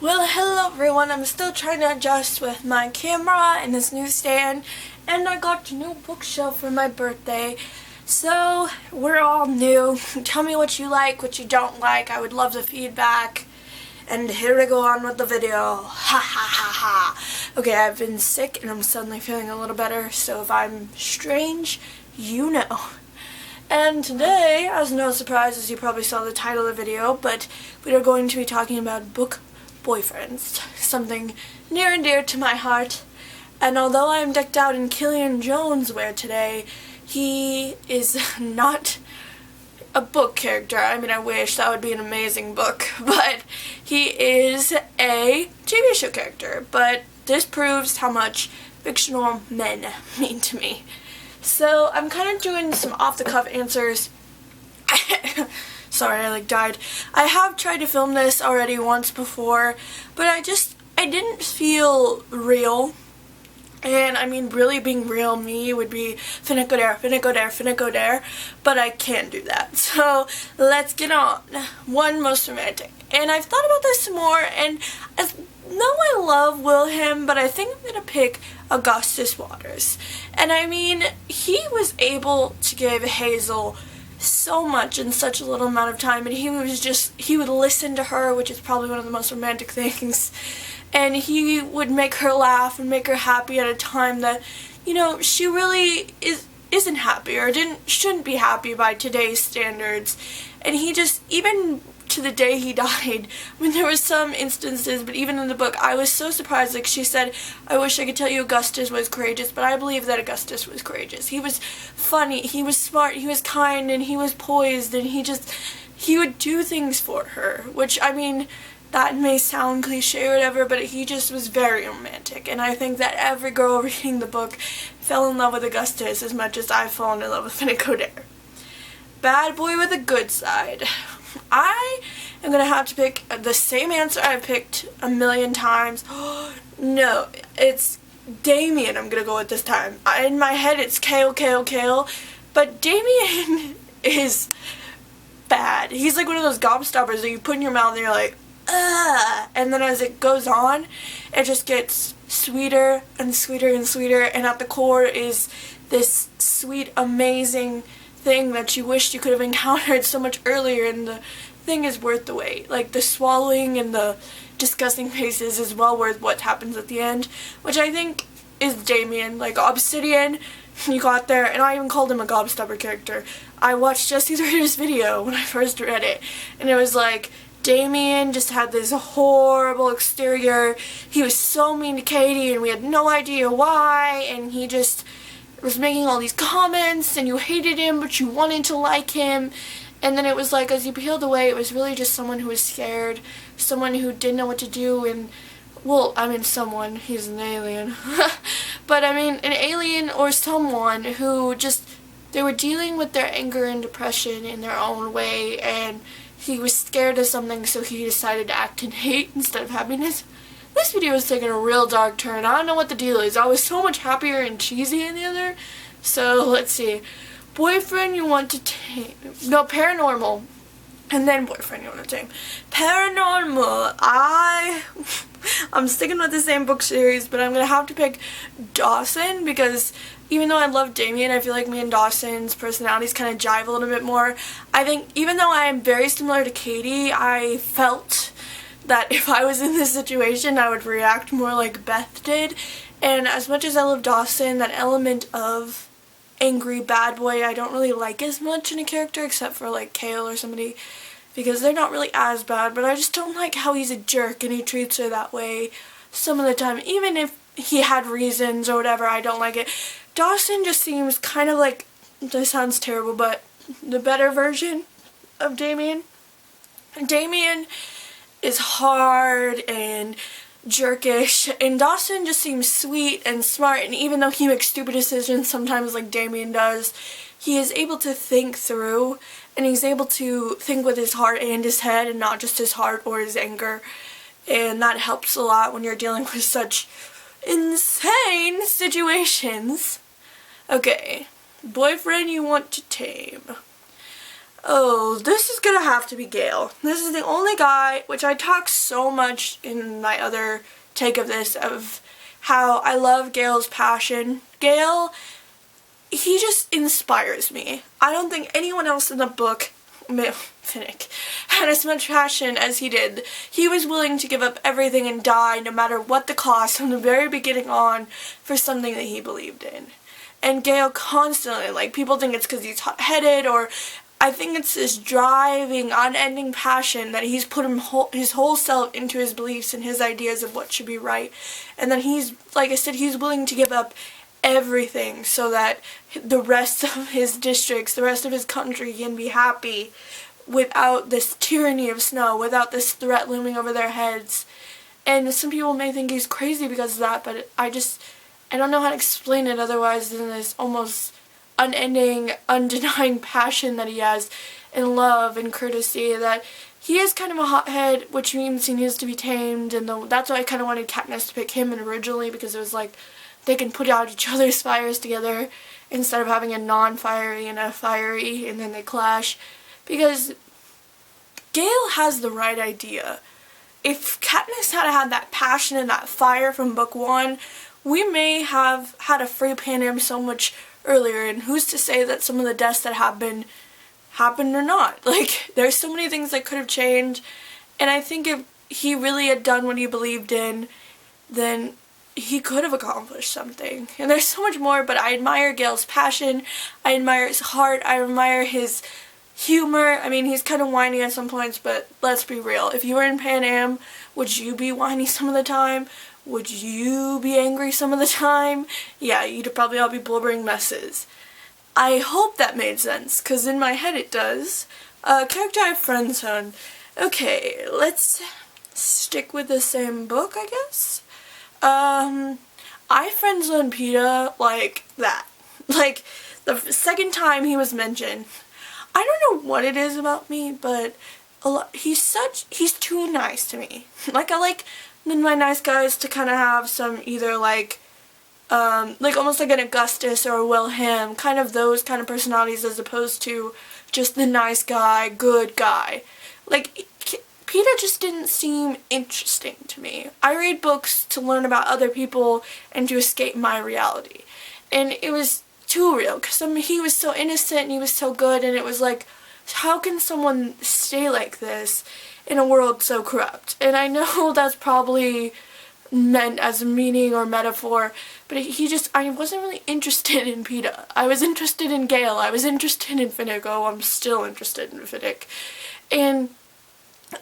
Well, hello everyone. I'm still trying to adjust with my camera and this new stand, and I got a new bookshelf for my birthday. So, we're all new. Tell me what you like, what you don't like. I would love the feedback. And here we go on with the video. Ha ha ha ha. Okay, I've been sick and I'm suddenly feeling a little better, so if I'm strange, you know. And today, as no surprise, as you probably saw the title of the video, but we are going to be talking about book boyfriends, something near and dear to my heart. And although I am decked out in Killian Jones wear today, he is not a book character. I mean, I wish that would be an amazing book, but he is a TV show character. But this proves how much fictional men mean to me. So I'm kind of doing some off-the-cuff answers. Sorry, I died. I have tried to film this already once before, but I didn't feel real. And I mean, really being real me would be finna go there, finna go there, finna go there, but I can't do that. So let's get on. One, most romantic. And I've thought about this some more, and I love Wilhelm, but I think I'm gonna pick Augustus Waters. And I mean, he was able to give Hazel so much in such a little amount of time, and he would listen to her, which is probably one of the most romantic things, and he would make her laugh and make her happy at a time that, you know, she really isn't happy or shouldn't be happy by today's standards. And he just, even to the day he died, I mean, there were some instances, but even in the book, I was so surprised. Like she said, I wish I could tell you Augustus was courageous, but I believe that Augustus was courageous. He was funny, he was smart, he was kind, and he was poised, and he would do things for her, which, I mean, that may sound cliche or whatever, but he just was very romantic. And I think that every girl reading the book fell in love with Augustus as much as I've fallen in love with Finnick Odair. Bad boy with a good side. I am going to have to pick the same answer I've picked a million times. No, it's Damien I'm going to go with this time. In my head it's Kale, but Damien is bad. He's like one of those gobstoppers that you put in your mouth and you're like, ugh. And then as it goes on, it just gets sweeter and sweeter and sweeter, and at the core is this sweet, amazing thing that you wished you could have encountered so much earlier, and the thing is worth the wait. Like, the swallowing and the disgusting faces is well worth what happens at the end, which I think is Damien. Like, Obsidian, you got there, and I even called him a gobstopper character. I watched Jesse the Reader's video when I first read it, and it was like, Damien just had this horrible exterior. He was so mean to Katie, and we had no idea why, and he just was making all these comments, and you hated him, but you wanted to like him. And then it was like, as you peeled away, it was really just someone who was scared, someone who didn't know what to do, and, well, I mean someone, he's an alien, but I mean an alien or someone who just, they were dealing with their anger and depression in their own way, and he was scared of something, so he decided to act in hate instead of happiness. This video is taking a real dark turn. I don't know what the deal is. I was so much happier and cheesy in the other. So, let's see. Boyfriend you want to tame. No, paranormal. And then boyfriend you want to tame. Paranormal. I'm sticking with the same book series, but I'm going to have to pick Dawson, because even though I love Damien, I feel like me and Dawson's personalities kind of jive a little bit more. I think even though I am very similar to Katie, I felt that if I was in this situation, I would react more like Beth did. And as much as I love Dawson, that element of angry bad boy I don't really like as much in a character, except for like Kale or somebody, because they're not really as bad, but I just don't like how he's a jerk and he treats her that way some of the time. Even if he had reasons or whatever, I don't like it. Dawson just seems kind of like, this sounds terrible, but the better version of Damien. Damien is hard and jerkish, and Dawson just seems sweet and smart, and even though he makes stupid decisions sometimes like Damien does, he is able to think through, and he's able to think with his heart and his head and not just his heart or his anger, and that helps a lot when you're dealing with such insane situations. Okay, boyfriend you want to tame. Oh, this is gonna have to be Gale. This is the only guy, which I talk so much in my other take of this, of how I love Gale's passion. Gale, he just inspires me. I don't think anyone else in the book, Finnick, had as much passion as he did. He was willing to give up everything and die, no matter what the cost, from the very beginning on, for something that he believed in. And Gale constantly, like, people think it's because he's hot-headed, or I think it's this driving, unending passion that he's put his whole self into his beliefs and his ideas of what should be right. And then he's, like I said, he's willing to give up everything so that the rest of his districts, the rest of his country can be happy without this tyranny of snow, without this threat looming over their heads. And some people may think he's crazy because of that, but I don't know how to explain it otherwise than this almost unending, undenying passion that he has, and love and courtesy, that he is kind of a hothead, which means he needs to be tamed, and that's why I kind of wanted Katniss to pick him originally, because it was like they can put out each other's fires together instead of having a non-fiery and a fiery and then they clash, because Gale has the right idea. If Katniss had had that passion and that fire from book 1, we may have had a free Panem so much earlier, and who's to say that some of the deaths that happened or not. Like, there's so many things that could have changed, and I think if he really had done what he believed in, then he could have accomplished something. And there's so much more, but I admire Gale's passion, I admire his heart, I admire his humor. I mean, he's kind of whiny at some points, but let's be real. If you were in Pan Am, would you be whiny some of the time? Would you be angry some of the time? Yeah, you'd probably all be blubbering messes. I hope that made sense, because in my head it does. Character I friendzone. Okay, let's stick with the same book, I guess. I friendzone Peeta like that. Like, the second time he was mentioned. I don't know what it is about me, but he's too nice to me. Like, I like my nice guys to kind of have some either like almost like an Augustus or a Wilhelm, kind of those kind of personalities, as opposed to just the nice guy, good guy. Like, Peeta just didn't seem interesting to me. I read books to learn about other people and to escape my reality. And it was too real, because he was so innocent and he was so good, and it was like, how can someone stay like this in a world so corrupt? And I know that's probably meant as a meaning or metaphor, but I wasn't really interested in Peeta. I was interested in Gale, I was interested in Finnick. Oh, I'm still interested in Finnick. And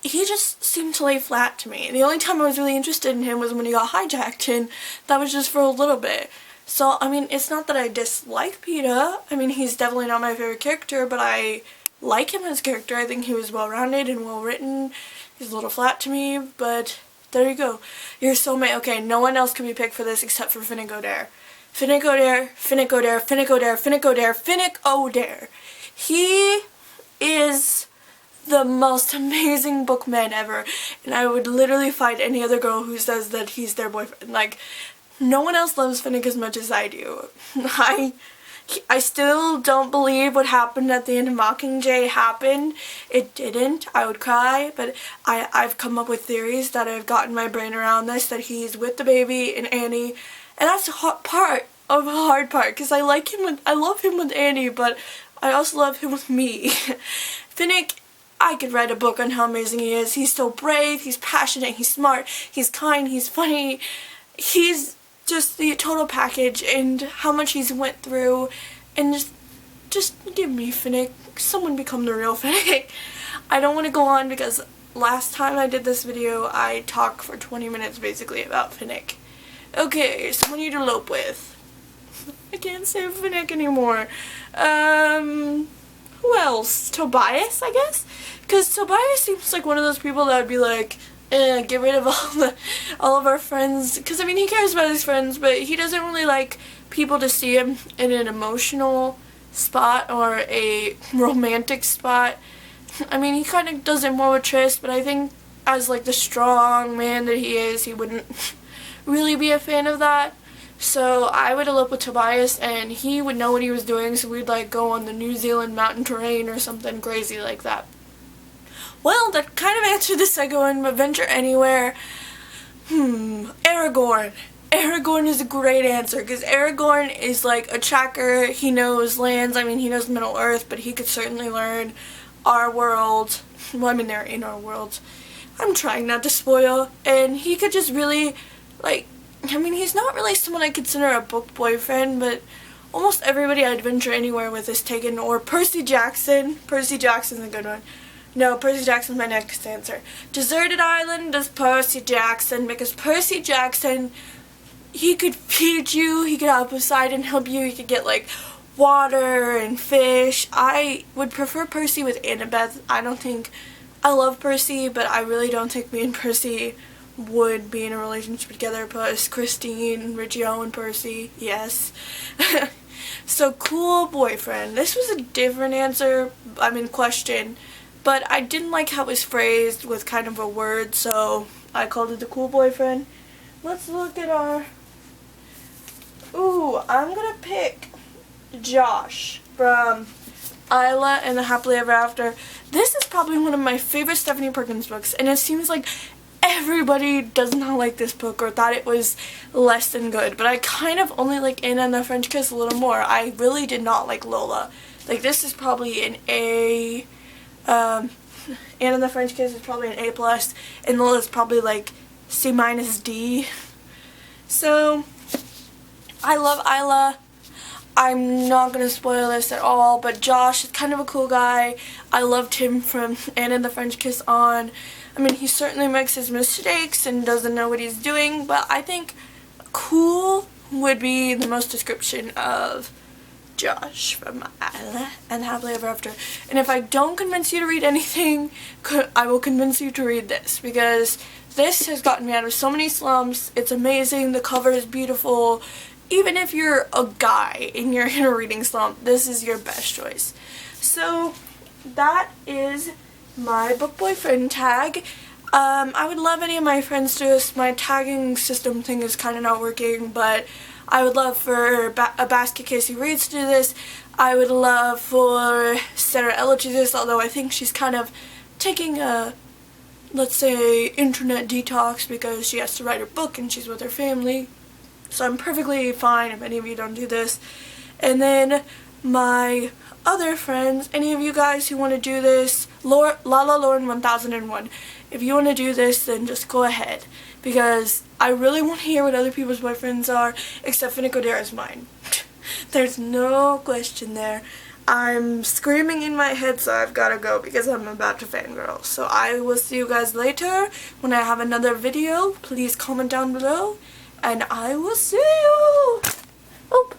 he just seemed to lay flat to me. The only time I was really interested in him was when he got hijacked, and that was just for a little bit. So, I mean, it's not that I dislike Peeta. I mean, he's definitely not my favorite character, but I like him as a character. I think he was well-rounded and well-written. He's a little flat to me, but there you go. Your soulmate. Okay, no one else can be picked for this except for Finnick Odair. Finnick Odair, Finnick Odair, Finnick Odair, Finnick Odair, Finnick Odair. He is the most amazing bookman ever, and I would literally fight any other girl who says that he's their boyfriend. Like, no one else loves Finnick as much as I do. I still don't believe what happened at the end of Mockingjay happened. It didn't. I would cry, but I've come up with theories that have gotten my brain around this, that he's with the baby and Annie, and that's a hard part, because I love him with Annie, but I also love him with me. Finnick, I could write a book on how amazing he is. He's so brave, he's passionate, he's smart, he's kind, he's funny. He's just the total package, and how much he's went through, and just give me Finnick. Someone become the real Finnick. I don't want to go on, because last time I did this video, I talked for 20 minutes basically about Finnick. Okay, someone you'd elope with. I can't say Finnick anymore. Who else? Tobias, I guess? Because Tobias seems like one of those people that would be like, get rid of all of our friends. Because, I mean, he cares about his friends, but he doesn't really like people to see him in an emotional spot or a romantic spot. I mean, he kind of does it more with Tris, but I think as, like, the strong man that he is, he wouldn't really be a fan of that. So I would elope with Tobias, and he would know what he was doing, so we'd like go on the New Zealand mountain terrain or something crazy like that. Well, that kind of answered the second one, but Venture Anywhere. Aragorn. Aragorn is a great answer, because Aragorn is like a tracker. He knows lands. I mean, he knows Middle Earth, but he could certainly learn our world. Well, I mean, they're in our world. I'm trying not to spoil. And he could just really, like, I mean, he's not really someone I consider a book boyfriend, but almost everybody I'd venture anywhere with is taken. Or Percy Jackson. Percy Jackson's a good one. No, Percy Jackson's my next answer. Deserted Island is Percy Jackson, because Percy Jackson, he could feed you, he could help Poseidon help you, he could get like water and fish. I would prefer Percy with Annabeth. I love Percy, but I really don't think me and Percy would be in a relationship together, plus Christine, Riggio, and Percy, yes. So, cool boyfriend. This was a different answer, question, but I didn't like how it was phrased with kind of a word, so I called it the cool boyfriend. Let's look at our... Ooh, I'm gonna pick Josh from Isla and the Happily Ever After. This is probably one of my favorite Stephanie Perkins books, and it seems like everybody does not like this book or thought it was less than good, but I kind of only like Anna and the French Kiss a little more. I really did not like Lola. Like, this is probably an A. Anna and the French Kiss is probably an A+, and Lola's probably like C-D. So, I love Isla. I'm not going to spoil this at all, but Josh is kind of a cool guy. I loved him from Anna and the French Kiss on. I mean, he certainly makes his mistakes and doesn't know what he's doing, but I think cool would be the most description of Josh from Isla and Happily Ever After. And if I don't convince you to read anything, I will convince you to read this, because this has gotten me out of so many slumps. It's amazing. The cover is beautiful. Even if you're a guy and you're in a reading slump, this is your best choice. So that is my book boyfriend tag. I would love any of my friends to do this. My tagging system thing is kind of not working, but I would love for a Basket Casey Reads to do this. I would love for Sarah Ella to do this, although I think she's kind of taking a, let's say, internet detox because she has to write her book and she's with her family. So I'm perfectly fine if any of you don't do this. And then my other friends, any of you guys who want to do this, Lala Lauren 1001, if you want to do this, then just go ahead, because I really want to hear what other people's boyfriends are, except Finnick Odaira's mine. There's no question there. I'm screaming in my head, so I've got to go because I'm about to fangirl. So I will see you guys later when I have another video. Please comment down below, and I will see you. Oh.